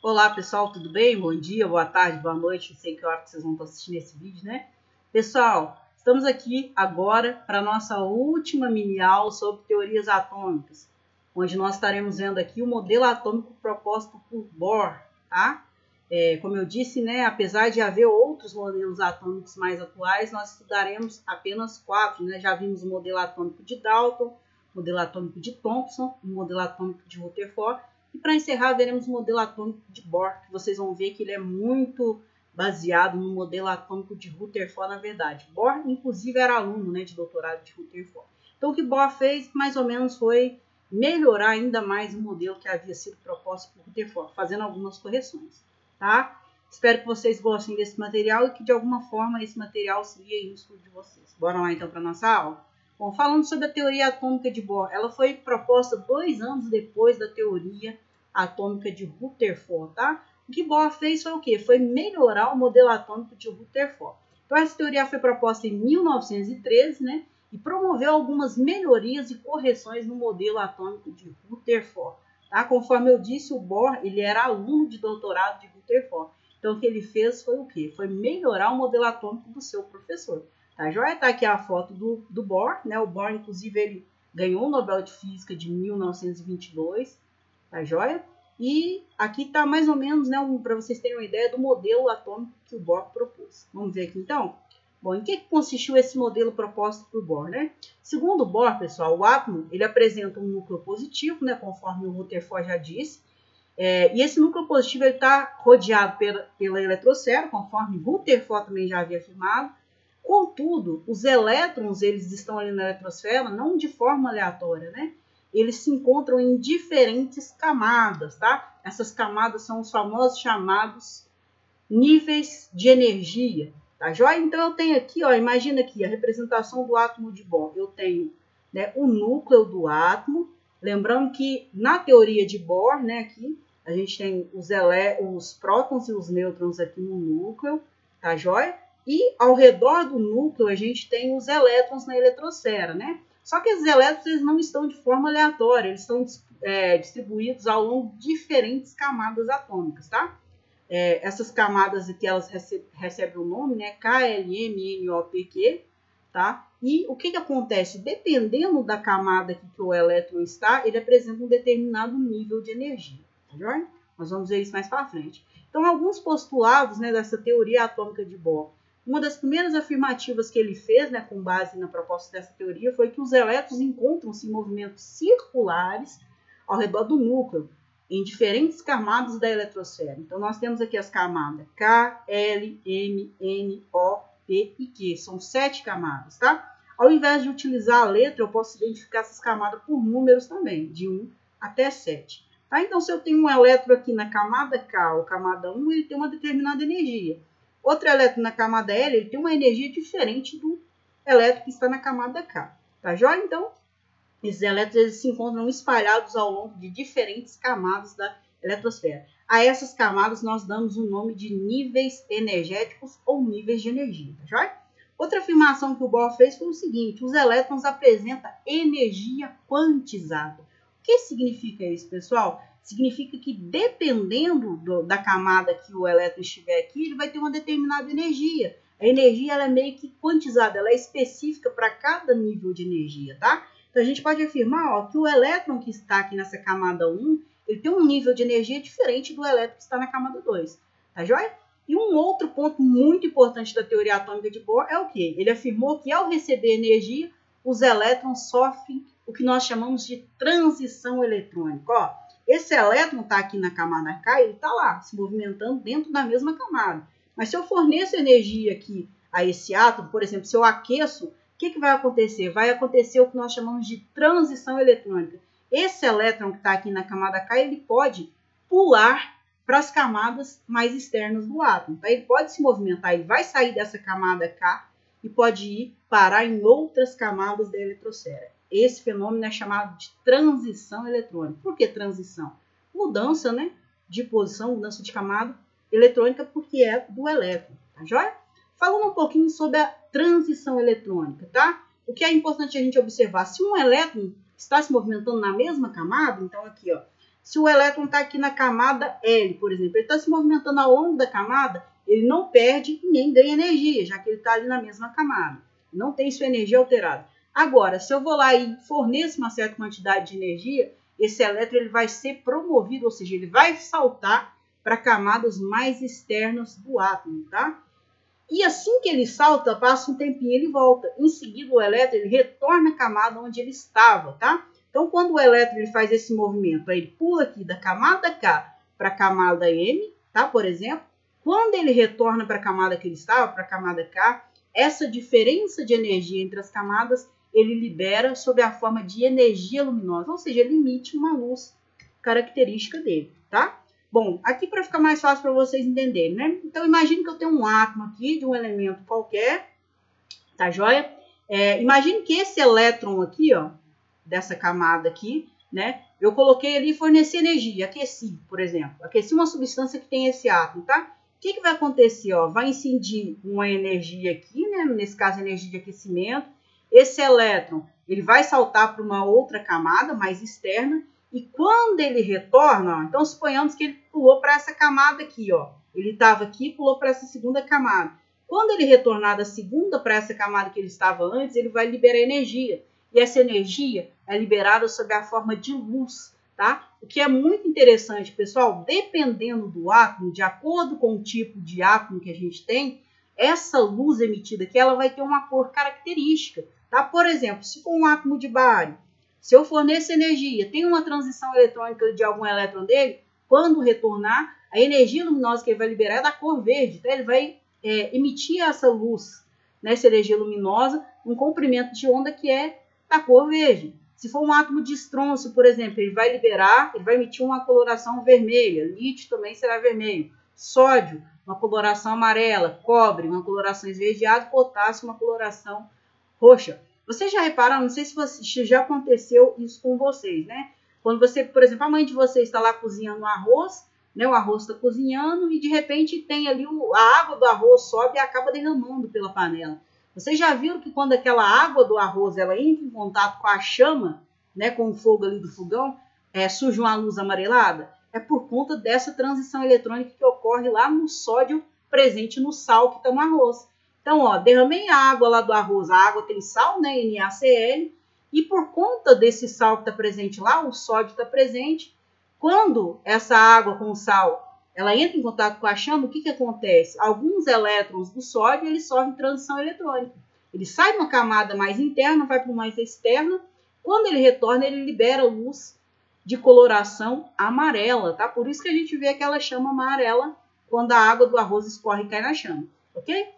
Olá pessoal, tudo bem? Bom dia, boa tarde, boa noite, não sei que hora que vocês vão estar assistindo esse vídeo, né? Pessoal, estamos aqui agora para a nossa última mini aula sobre teorias atômicas, onde nós estaremos vendo aqui o modelo atômico proposto por Bohr, tá? Como eu disse, né, apesar de haver outros modelos atômicos mais atuais, nós estudaremos apenas 4, né? Já vimos o modelo atômico de Dalton, o modelo atômico de Thomson, o modelo atômico de Rutherford. E para encerrar, veremos o modelo atômico de Bohr, que vocês vão ver que ele é muito baseado no modelo atômico de Rutherford, na verdade. Bohr, inclusive, era aluno, né, de doutorado de Rutherford. Então, o que Bohr fez, mais ou menos, foi melhorar ainda mais o modelo que havia sido proposto por Rutherford, fazendo algumas correções, tá? Espero que vocês gostem desse material e que, de alguma forma, esse material auxilie no estudo de vocês. Bora lá, então, para a nossa aula? Bom, falando sobre a teoria atômica de Bohr, ela foi proposta 2 anos depois da teoria atômica de Rutherford, tá? O que Bohr fez foi o quê? Foi melhorar o modelo atômico de Rutherford. Então, essa teoria foi proposta em 1913, né? E promoveu algumas melhorias e correções no modelo atômico de Rutherford, tá? Conforme eu disse, o Bohr, ele era aluno de doutorado de Rutherford. Então, o que ele fez foi o quê? Foi melhorar o modelo atômico do seu professor. Tá joia? Tá aqui a foto do Bohr, né? O Bohr, inclusive, ele ganhou o Nobel de Física de 1922, tá joia? E aqui tá mais ou menos, né, para vocês terem uma ideia do modelo atômico que o Bohr propôs. Vamos ver aqui então? Bom, em que consistiu esse modelo proposto por Bohr, né? Segundo Bohr, pessoal, o átomo, ele apresenta um núcleo positivo, né, conforme o Rutherford já disse, e esse núcleo positivo está rodeado pela eletrosfera, conforme Rutherford também já havia afirmado. Contudo, os elétrons, eles estão ali na eletrosfera não de forma aleatória, né? Eles se encontram em diferentes camadas, tá? Essas camadas são os famosos chamados níveis de energia, tá joia? Então, eu tenho aqui, ó, imagina aqui a representação do átomo de Bohr. Eu tenho, né, o núcleo do átomo, lembrando que na teoria de Bohr, né, aqui, a gente tem os prótons e os nêutrons aqui no núcleo, tá joia? E ao redor do núcleo a gente tem os elétrons na eletrosfera, né? Só que esses elétrons eles não estão de forma aleatória, eles estão distribuídos ao longo de diferentes camadas atômicas, tá? Essas camadas aqui elas recebem o nome, né? K, L, M, N, O, P, Q, tá? E o que acontece? Dependendo da camada que o elétron está, ele apresenta um determinado nível de energia, tá joia? Nós vamos ver isso mais para frente. Então, alguns postulados, né, dessa teoria atômica de Bohr. Uma das primeiras afirmativas que ele fez, né, com base na proposta dessa teoria, foi que os elétrons encontram-se em movimentos circulares ao redor do núcleo, em diferentes camadas da eletrosfera. Então, nós temos aqui as camadas K, L, M, N, O, P e Q. São 7 camadas, tá? Ao invés de utilizar a letra, eu posso identificar essas camadas por números também, de 1 até 7. Tá? Então, se eu tenho um elétron aqui na camada K ou camada 1, ele tem uma determinada energia. Outro elétron na camada L, ele tem uma energia diferente do elétron que está na camada K. Tá joia? Então, esses elétrons eles se encontram espalhados ao longo de diferentes camadas da eletrosfera. A essas camadas nós damos o nome de níveis energéticos ou níveis de energia. Tá joia? Outra afirmação que o Bohr fez foi o seguinte: os elétrons apresentam energia quantizada. O que significa isso, pessoal? Significa que dependendo da camada que o elétron estiver aqui, ele vai ter uma determinada energia. A energia ela é meio que quantizada, ela é específica para cada nível de energia, tá? Então, a gente pode afirmar, ó, que o elétron que está aqui nessa camada 1, ele tem um nível de energia diferente do elétron que está na camada 2, tá joia? E um outro ponto muito importante da teoria atômica de Bohr é o quê? Ele afirmou que ao receber energia, os elétrons sofrem o que nós chamamos de transição eletrônica. Ó, esse elétron está aqui na camada K, ele está lá, se movimentando dentro da mesma camada. Mas se eu forneço energia aqui a esse átomo, por exemplo, se eu aqueço, o que vai acontecer? Vai acontecer o que nós chamamos de transição eletrônica. Esse elétron que está aqui na camada K, ele pode pular para as camadas mais externas do átomo. Tá? Ele pode se movimentar, ele vai sair dessa camada K e pode ir parar em outras camadas da eletrosfera. Esse fenômeno é chamado de transição eletrônica. Por que transição? Mudança, né, de posição, mudança de camada eletrônica, porque é do elétron. Tá joia? Falando um pouquinho sobre a transição eletrônica, tá? O que é importante a gente observar, se um elétron está se movimentando na mesma camada, então aqui, ó, Se o elétron está aqui na camada L, por exemplo, ele está se movimentando ao longo da camada, ele não perde e nem ganha energia, já que ele está ali na mesma camada. Não tem sua energia alterada. Agora, se eu vou lá e forneço uma certa quantidade de energia, esse elétron ele vai ser promovido, ou seja, ele vai saltar para camadas mais externas do átomo, tá? E assim que ele salta, passa um tempinho, ele volta. Em seguida, o elétron ele retorna à camada onde ele estava, tá? Então, quando o elétron ele faz esse movimento, aí ele pula aqui da camada K para a camada M, tá? Por exemplo, quando ele retorna para a camada que ele estava, para a camada K, essa diferença de energia entre as camadas, ele libera sob a forma de energia luminosa, ou seja, ele emite uma luz característica dele, tá? Bom, aqui para ficar mais fácil para vocês entenderem, né? Então, imagine que eu tenho um átomo aqui de um elemento qualquer, tá joia? Imagine que esse elétron aqui, ó, dessa camada aqui, né? Eu coloquei ali e forneci energia, aqueci, por exemplo. Aqueci uma substância que tem esse átomo, tá? O que vai acontecer? Ó? Vai incidir uma energia aqui, né? Nesse caso, energia de aquecimento. Esse elétron ele vai saltar para uma outra camada mais externa. E quando ele retorna, ó, então suponhamos que ele pulou para essa camada aqui. Ó. Ele estava aqui e pulou para essa segunda camada. Quando ele retornar da segunda para essa camada que ele estava antes, ele vai liberar energia. E essa energia é liberada sob a forma de luz. Tá? O que é muito interessante, pessoal, dependendo do átomo, de acordo com o tipo de átomo que a gente tem, essa luz emitida aqui ela vai ter uma cor característica. Tá? Por exemplo, se for um átomo de bário, se eu forneço energia, tem uma transição eletrônica de algum elétron dele, quando retornar, a energia luminosa que ele vai liberar é da cor verde. Tá? Ele vai emitir essa luz, né, essa energia luminosa, um comprimento de onda que é da cor verde. Se for um átomo de estrôncio, por exemplo, ele vai emitir uma coloração vermelha. Lítio também será vermelho. Sódio, uma coloração amarela. Cobre, uma coloração esverdeada. Potássio, uma coloração roxa. Vocês já repararam, não sei se já aconteceu isso com vocês, né? Quando você, por exemplo, a mãe de vocês está lá cozinhando arroz, né? O arroz está cozinhando e de repente tem ali a água do arroz sobe e acaba derramando pela panela. Vocês já viram que quando aquela água do arroz ela entra em contato com a chama, né, com o fogo ali do fogão, surge uma luz amarelada? É por conta dessa transição eletrônica que ocorre lá no sódio presente no sal que está no arroz. Então, ó, derramei a água lá do arroz, a água tem sal, né, NaCl, e por conta desse sal que está presente lá, o sódio está presente. Quando essa água com sal ela entra em contato com a chama, o que acontece? Alguns elétrons do sódio, eles sofrem transição eletrônica. Ele sai de uma camada mais interna, vai para uma mais externa. Quando ele retorna, ele libera luz de coloração amarela, tá? Por isso que a gente vê aquela chama amarela quando a água do arroz escorre e cai na chama, ok?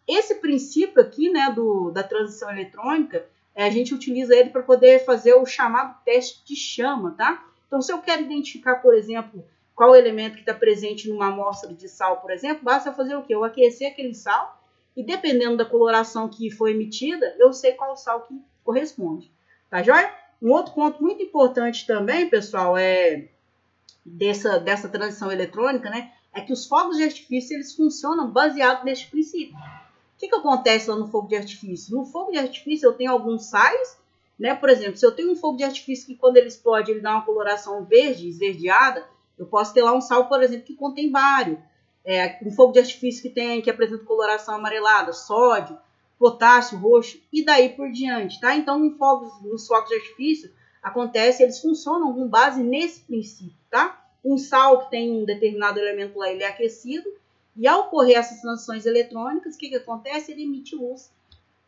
Esse princípio aqui, né, da transição eletrônica, a gente utiliza ele para poder fazer o chamado teste de chama, tá? Então, se eu quero identificar, por exemplo, qual elemento que está presente numa amostra de sal, por exemplo, basta fazer o quê? Eu aquecer aquele sal e, dependendo da coloração que foi emitida, eu sei qual sal que corresponde. Tá joia? Um outro ponto muito importante também, pessoal, dessa transição eletrônica, né, é que os fogos de artifício eles funcionam baseado neste princípio. O que acontece lá no fogo de artifício? No fogo de artifício eu tenho alguns sais, né? Por exemplo, se eu tenho um fogo de artifício que quando ele explode ele dá uma coloração verde, esverdeada, eu posso ter lá um sal, por exemplo, que contém bário. Um fogo de artifício que apresenta coloração amarelada, sódio, potássio, roxo e daí por diante, tá? Então, nos fogos de artifício, eles funcionam com base nesse princípio, tá? Um sal que tem um determinado elemento lá, ele é aquecido e ao ocorrer essas transições eletrônicas, o que acontece? Ele emite luz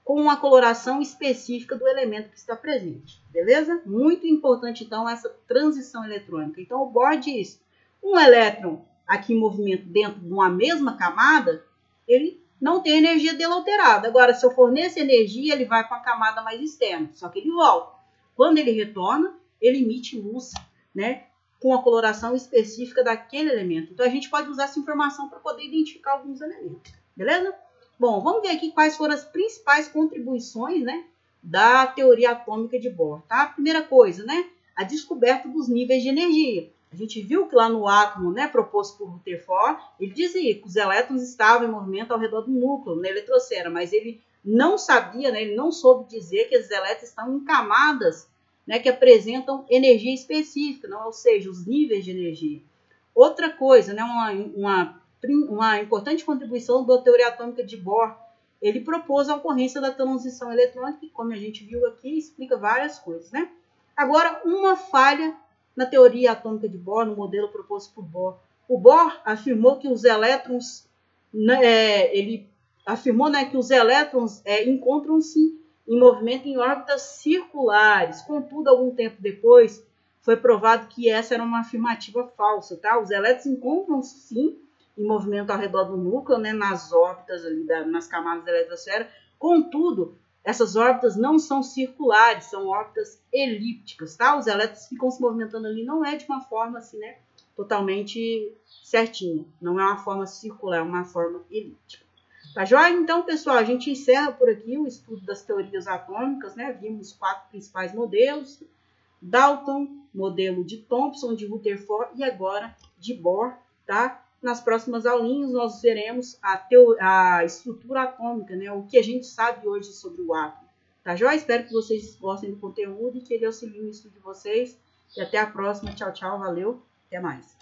com uma coloração específica do elemento que está presente, beleza? Muito importante, então, essa transição eletrônica. Então, o Bohr diz, um elétron aqui em movimento dentro de uma mesma camada, ele não tem energia dele alterada. Agora, se eu forneço energia, ele vai para a camada mais externa, só que ele volta. Quando ele retorna, ele emite luz, né, com a coloração específica daquele elemento. Então, a gente pode usar essa informação para poder identificar alguns elementos, beleza? Bom, vamos ver aqui quais foram as principais contribuições, né, da teoria atômica de Bohr, tá? A primeira coisa, né, a descoberta dos níveis de energia. A gente viu que lá no átomo, né, proposto por Rutherford, ele dizia que os elétrons estavam em movimento ao redor do núcleo, na eletrosfera, mas ele não sabia, né, ele não soube dizer que esses elétrons estão em camadas né, que apresentam energia específica, não, ou seja, os níveis de energia. Outra coisa, né, uma importante contribuição da teoria atômica de Bohr, ele propôs a ocorrência da transição eletrônica, que, como a gente viu aqui, explica várias coisas, né? Agora, uma falha na teoria atômica de Bohr, no modelo proposto por Bohr. O Bohr afirmou que os elétrons, ele afirmou, né, que os elétrons encontram-se em movimento em órbitas circulares. Contudo, algum tempo depois, foi provado que essa era uma afirmativa falsa, tá? Os elétrons encontram-se, sim, em movimento ao redor do núcleo, né, nas órbitas ali, nas camadas da eletrosfera. Contudo, essas órbitas não são circulares, são órbitas elípticas, tá? Os elétrons ficam se movimentando ali, não é de uma forma assim, né, totalmente certinha. Não é uma forma circular, é uma forma elíptica. Tá joia? Então, pessoal, a gente encerra por aqui o estudo das teorias atômicas, né? Vimos 4 principais modelos: Dalton, modelo de Thomson, de Rutherford e agora de Bohr, tá? Nas próximas aulinhas nós veremos a estrutura atômica, né? O que a gente sabe hoje sobre o átomo. Tá joia? Espero que vocês gostem do conteúdo e que ele auxilie no estudo de vocês. E até a próxima. Tchau, tchau. Valeu. Até mais.